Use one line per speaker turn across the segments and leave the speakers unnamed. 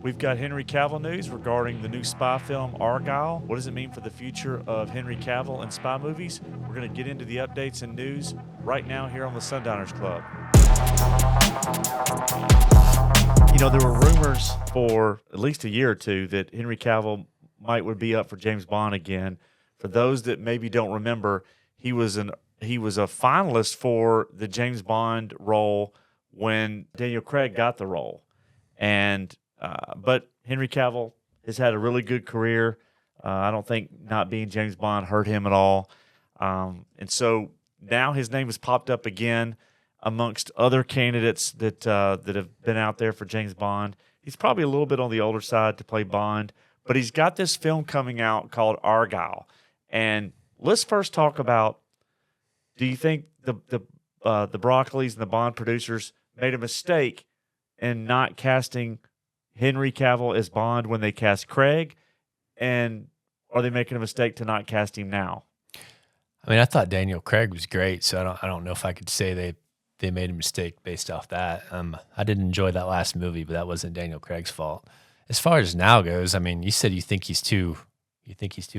We've got Henry Cavill news regarding the new spy film Argylle. What does it mean for the future of Henry Cavill and spy movies? We're going to get into the updates and news right now here on the Sundowners Club. You know, there were rumors for at least a year or two that Henry Cavill would be up for James Bond again. For those that maybe don't remember, he was a finalist for the James Bond role when Daniel Craig got the role. But Henry Cavill has had a really good career. I don't think not being James Bond hurt him at all. And so now his name has popped up again amongst other candidates that have been out there for James Bond. He's probably a little bit on the older side to play Bond, but he's got this film coming out called Argylle. And let's first talk about, do you think the Broccolis and the Bond producers made a mistake in not casting Henry Cavill as Bond when they cast Craig? And are they making a mistake to not cast him now?
I mean, I thought Daniel Craig was great, so I don't know if I could say they made a mistake based off that. I didn't enjoy that last movie, but that wasn't Daniel Craig's fault. As far as now goes, I mean, you said you think he's too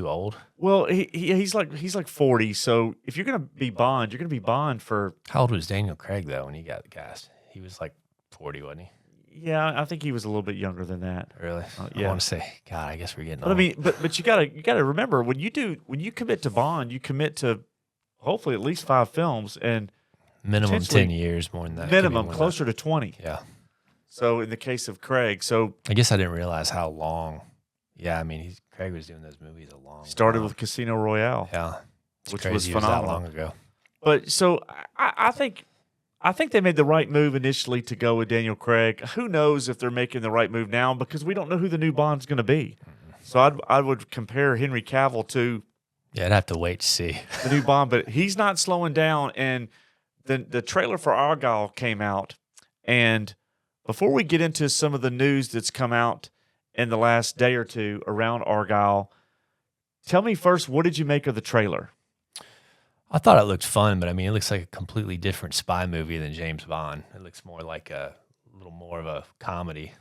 old?
Well, he's like 40. So if you're gonna be Bond, you're gonna be Bond for.
How old was Daniel Craig though when he got cast? He was like 40, wasn't he?
Yeah, I think he was a little bit younger than that.
Really?
Yeah.
I want to say, God, I guess we're getting
But
old.
I mean, but you gotta remember when you commit to Bond, you commit to hopefully at least 5 films and
minimum 10 years, more than that.
Minimum closer to 20.
Yeah.
So in the case of Craig,
I guess I didn't realize how long. Yeah, I mean, Craig was doing those movies a long.
Started
time.
with Casino Royale.
Yeah,
which
crazy
was
it
phenomenal.
that long ago.
But so I think they made the right move initially to go with Daniel Craig. Who knows if they're making the right move now, because we don't know who the new Bond's going to be. So I would compare Henry Cavill to.
Yeah, I'd have to wait to see
the new Bond, but he's not slowing down. And the trailer for Argylle came out, and before we get into some of the news that's come out in the last day or two around Argylle, tell me first, what did you make of the trailer?
I thought it looked fun, but I mean, it looks like a completely different spy movie than James Bond. It looks more like a little more of a comedy,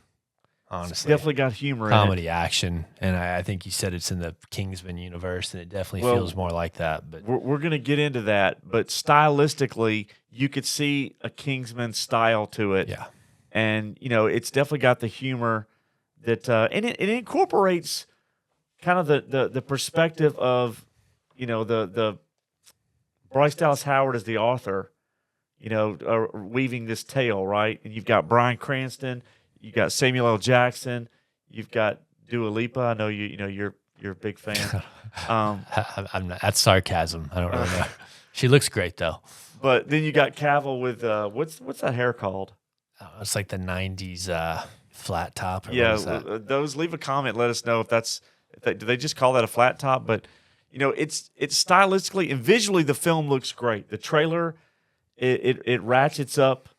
honestly.
It's definitely got humor
comedy
in it.
Action, and I think you said it's in the Kingsman universe, and it definitely feels more like that. But
we're going to get into that, but stylistically, you could see a Kingsman style to it.
Yeah.
And, you know, it's definitely got the humor that and it incorporates kind of the perspective of, you know, the Bryce Dallas Howard as the author, you know, weaving this tale, right? And you've got Bryan Cranston, you've got Samuel L. Jackson, you've got Dua Lipa. I know you're a big fan.
I'm not, that's sarcasm. I don't really know. She looks great though.
But then you got Cavill with what's that hair called?
Oh, it's like the '90s flat top. Or
Yeah,
what is that?
those. Leave a comment. Let us know if do they just call that a flat top? But you know, it's stylistically and visually the film looks great. The trailer it ratchets up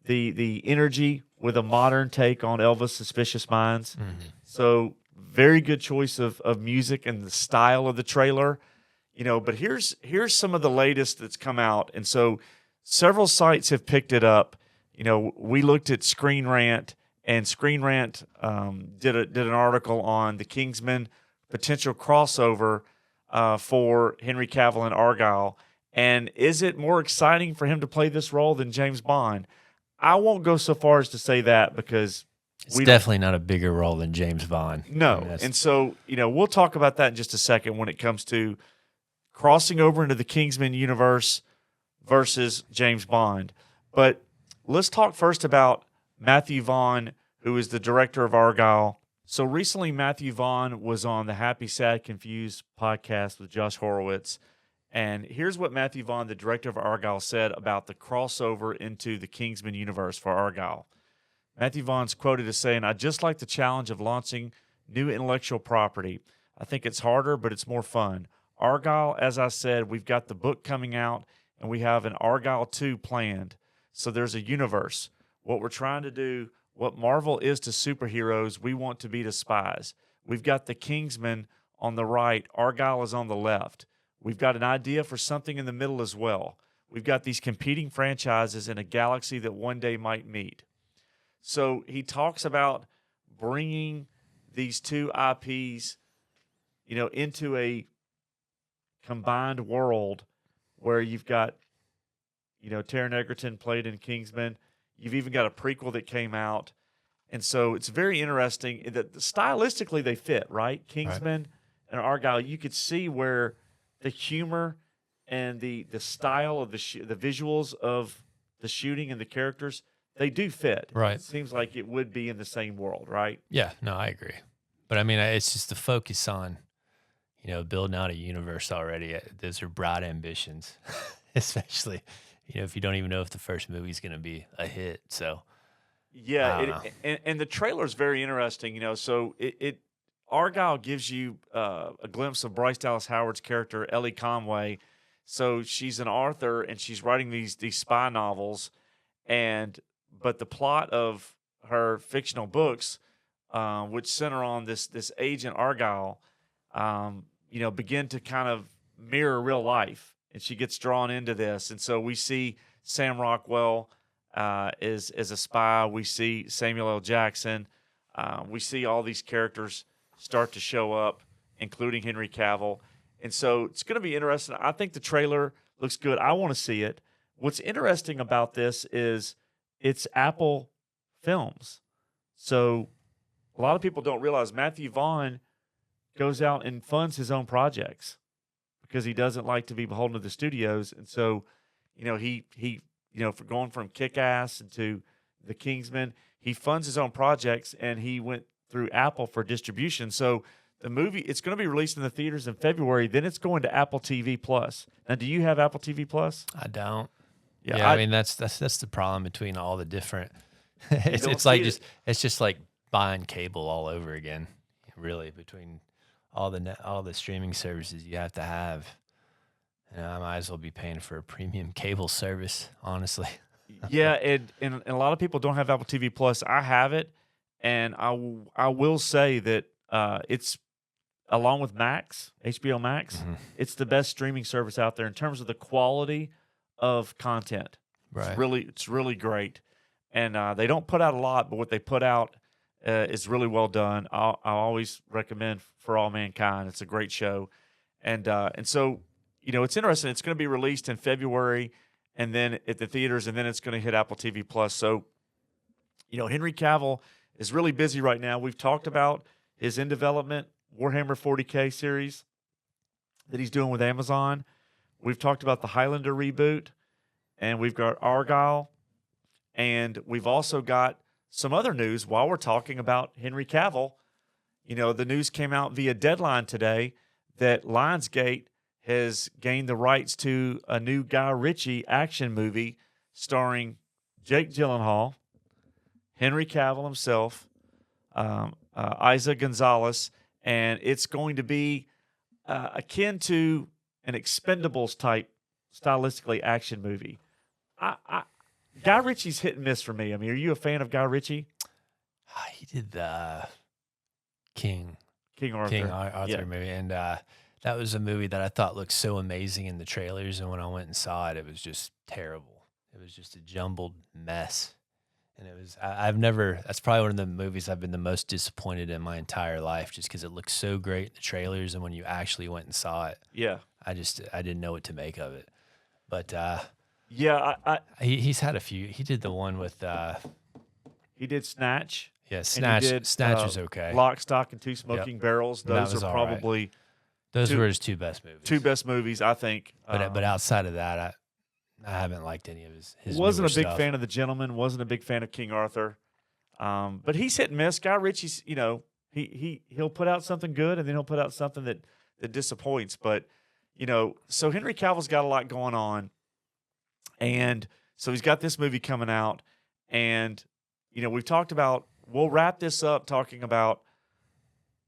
the energy with a modern take on Elvis' Suspicious Minds.
Mm-hmm.
So very good choice of music and the style of the trailer. You know, but here's some of the latest that's come out, and so several sites have picked it up. You know, we looked at ScreenRant, and ScreenRant did an article on the Kingsman potential crossover for Henry Cavill and Argylle. And is it more exciting for him to play this role than James Bond? I won't go so far as to say that, because
it's definitely not a bigger role than James Bond.
No.
I mean,
and so, you know, we'll talk about that in just a second when it comes to crossing over into the Kingsman universe versus James Bond. But let's talk first about Matthew Vaughn, who is the director of Argylle. So recently, Matthew Vaughn was on the Happy, Sad, Confused podcast with Josh Horowitz. And here's what Matthew Vaughn, the director of Argylle, said about the crossover into the Kingsman universe for Argylle. Matthew Vaughn's quoted as saying, "I just like the challenge of launching new intellectual property. I think it's harder, but it's more fun. Argylle, as I said, we've got the book coming out, and we have an Argylle 2 planned. So there's a universe. What we're trying to do, what Marvel is to superheroes, we want to be to spies. We've got the Kingsman on the right. Argylle is on the left. We've got an idea for something in the middle as well. We've got these competing franchises in a galaxy that one day might meet." So he talks about bringing these two IPs, into a combined world where you've got, Taron Egerton played in Kingsman. You've even got a prequel that came out. And so it's very interesting that stylistically they fit, right? Kingsman and Argylle, you could see where the humor and the style of the visuals of the shooting and the characters, they do fit.
Right.
It seems like it would be in the same world, right?
Yeah, no, I agree. But I mean, it's just the focus on, building out a universe already. Those are broad ambitions, especially, if you don't even know if the first movie's going to be a hit. So,
yeah, and the trailer is very interesting. So Argylle gives you a glimpse of Bryce Dallas Howard's character, Ellie Conway. So she's an author and she's writing these spy novels, but the plot of her fictional books, which center on this agent Argylle, begin to kind of mirror real life, and she gets drawn into this. And so we see Sam Rockwell as a spy. We see Samuel L. Jackson. We see all these characters start to show up, including Henry Cavill. And so it's going to be interesting. I think the trailer looks good. I want to see it. What's interesting about this is it's Apple Films. So a lot of people don't realize Matthew Vaughn goes out and funds his own projects because he doesn't like to be beholden to the studios. And so, he for going from Kick-Ass into The Kingsman, he funds his own projects, and he went through Apple for distribution. So the movie, it's going to be released in the theaters in February. Then it's going to Apple TV Plus. Now, do you have Apple TV Plus?
I don't.
Yeah,
I mean that's the problem between all the different. it's just like buying cable all over again. Really, between all the streaming services you have to have, I might as well be paying for a premium cable service, honestly.
Yeah, and a lot of people don't have Apple TV Plus. I have it, and I will say that it's, along with Max, HBO Max, it's the best streaming service out there in terms of the quality of content.
Right.
It's really great, and they don't put out a lot, but what they put out is really well done. I always recommend For All Mankind. It's a great show, and so it's interesting. It's going to be released in February, and then at the theaters, and then it's going to hit Apple TV Plus. So, Henry Cavill is really busy right now. We've talked about his in development Warhammer 40K series that he's doing with Amazon. We've talked about the Highlander reboot, and we've got Argylle, and we've also got some other news while we're talking about Henry Cavill. The news came out via Deadline today that Lionsgate has gained the rights to a new Guy Ritchie action movie starring Jake Gyllenhaal, Henry Cavill himself, Isa Gonzalez, and it's going to be akin to an Expendables type stylistically action movie. Guy Ritchie's hit and miss for me. I mean, are you a fan of Guy Ritchie?
He did the King
Arthur
movie, and that was a movie that I thought looked so amazing in the trailers, and when I went and saw it, it was just terrible. It was just a jumbled mess. And it was, that's probably one of the movies I've been the most disappointed in my entire life, just because it looked so great in the trailers. And when you actually went and saw it, I didn't know what to make of it. But he's had a few. He did the one with,
he did Snatch.
Yeah, Snatch was okay.
Lock, Stock, and Two Smoking Barrels. Those are probably
those were his two best movies.
Two best movies, I think.
But outside of that, I haven't liked any of his
wasn't a big
stuff.
fan of The Gentleman. Wasn't a big fan of King Arthur. But he's hit and miss. Guy Ritchie's, he'll put out something good, and then he'll put out something that disappoints. But so Henry Cavill's got a lot going on, and so he's got this movie coming out, and we've talked about. We'll wrap this up talking about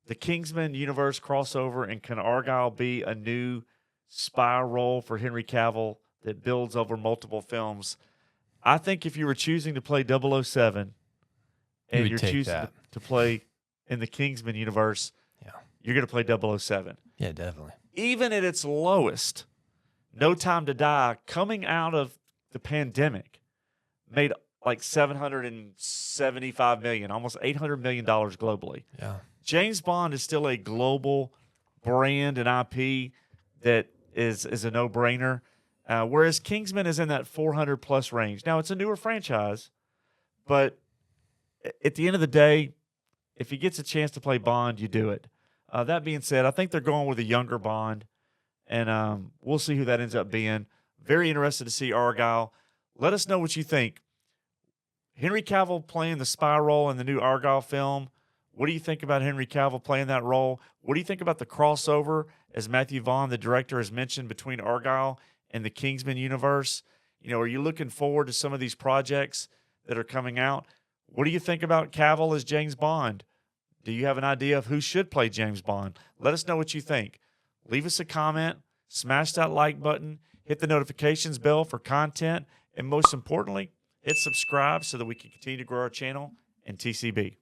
the Kingsman universe crossover, and can Argylle be a new spy role for Henry Cavill that builds over multiple films? I think if you were choosing to play 007 and you're choosing to play in the Kingsman universe, you're going to play 007.
Yeah, definitely.
Even at its lowest, No Time to Die, coming out of the pandemic, made like $775 million, almost $800 million globally.
Yeah.
James Bond is still a global brand and IP that is a no-brainer, whereas Kingsman is in that 400-plus range. Now, it's a newer franchise, but at the end of the day, if he gets a chance to play Bond, you do it. That being said, I think they're going with a younger Bond, and we'll see who that ends up being. Very interested to see Argylle. Let us know what you think. Henry Cavill playing the spy role in the new Argylle film. What do you think about Henry Cavill playing that role? What do you think about the crossover, as Matthew Vaughn, the director, has mentioned, between Argylle and the Kingsman universe? You know, are you looking forward to some of these projects that are coming out? What do you think about Cavill as James Bond? Do you have an idea of who should play James Bond? Let us know what you think. Leave us a comment, smash that like button, hit the notifications bell for content, and most importantly, hit subscribe so that we can continue to grow our channel and TCB.